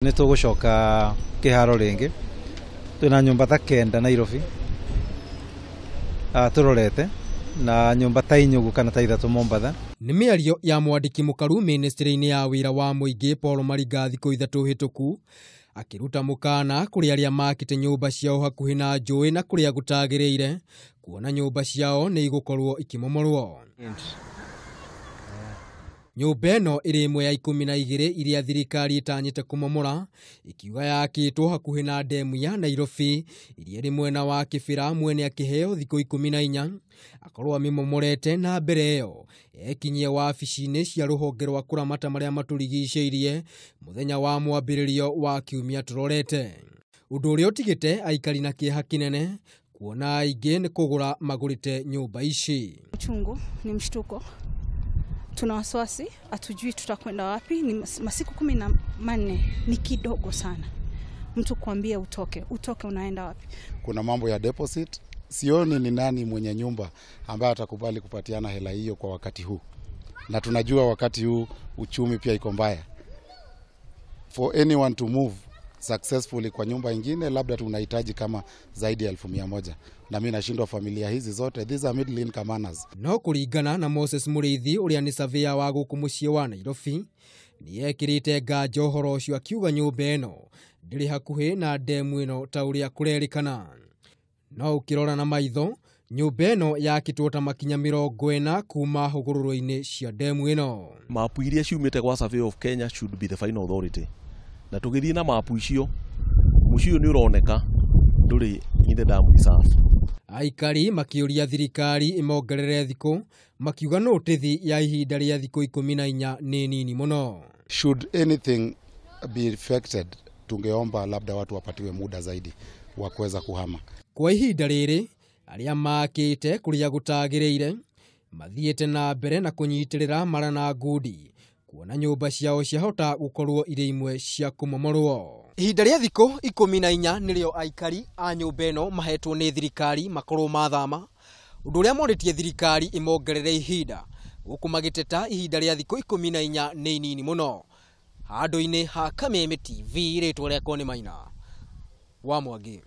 Nĩ tũgũcoka kĩharo rĩngĩ twĩna nyũmba ta kenda Nairobi tũrorete na nyũmba ta inyugu kana ta ithatũ Mombasa. Nĩ mĩario ya mwandĩki mũkaru ministry-inĩ ya wĩra wa mũingĩ Paul Mariga thikũ ithatũ hĩtũku akĩruta mũkana kũrĩ arĩa makĩte nyũmba ciao hakuhĩ na njũĩ na kũrĩa gũtagĩrĩire kuona nyũmba ciao nĩ igũkorwo ikĩmomorwo. Nyũmba ĩno ĩrĩ ĩmwe ya 12 iria thirikari itanyĩte kũmomora ikiuga yakĩtwo hakuhĩ na ndemu ya Nairobi iria ĩrĩ mwena wa Kĩbĩra mwene akĩheo thikũ 14 akorwo amĩmomorete na mbere ĩyo ekinyie wabici-inĩ cia rũhonge rwa kũramata marĩa matũrigicĩirie mũthenya wa mwambĩrĩrio wa kiumia tũrorete. Ũndũ ũrĩa ũtigĩte aikari na kĩeha kĩnene kuona aingĩ nĩ kũgũra magũrĩte nyũmba ici. Uchungu ni mshtuko. Tuna wasiwasi, hatujui tutakwenda wapi. Ni masiku 14 ni kidogo sana. Mtu kuambia utoke unaenda wapi? Kuna mambo ya deposit. Sioni ni nani mwenye nyumba ambaye atakubali kupatiana hela hiyo kwa wakati huu. Na tunajua wakati huu uchumi pia iko mbaya. For anyone to move successfully kwa nyumba ingine labda tunahitaji kama zaidi ya 1,100. Na mimi nashindwa familia hizi zote. These are middle income earners. No kũringana na Moses Mũrĩithi ũrĩa nĩ surveyor wa gũkũ mũciĩ wa Nairobi nĩ ekĩrĩte nganja ũhoro ũcio akiuga nyũmba ĩno ndĩrĩ hakuhĩ na ndemu ĩno ta ũrĩa kũrerĩkana. No ũkĩrora na maitho nyũmba ĩno yakĩtwo ta makinya 40 kuma hũgũrũrũ-inĩ cia ndemu ĩno. Mapu iria ciumĩte gwa Survey of Kenya should be the final authority. Na tũgĩthiĩ na mapu icio mũciĩ nĩ ũroneka ndũrĩ in the dam reserve. Aikari makĩũria thirikari ĩmongerere thikũ makiuga notithi ya ihinda rĩa thikũ 14 nĩ nini mũno. Should anything be affected tungeomba labda watu wapatiwe muda zaidi wa kuweza kuhama. Kwa ihinda rĩrĩ arĩa makĩte kũrĩa gũtagĩrĩire mathiĩte na mbere na kũnyitĩrĩra mara na ngundi kuona nyũmba ciao ciahota gũkorwo irĩ imwe cia kũmomorwo. Ihinda rĩa thikũ 14 nĩrĩo aikari a nyũmba ĩno mahetwo nĩ thirikari makorwo mathama. Ũndũ ũrĩa morĩtie thirikari ĩmongerere ihinda gũkũ magĩteta ihinda rĩa thikũ 14 nĩ inini mũno. Handũ-inĩ ha Kameme TV rĩtwa rĩakwa nĩ Maina wa Mwangi.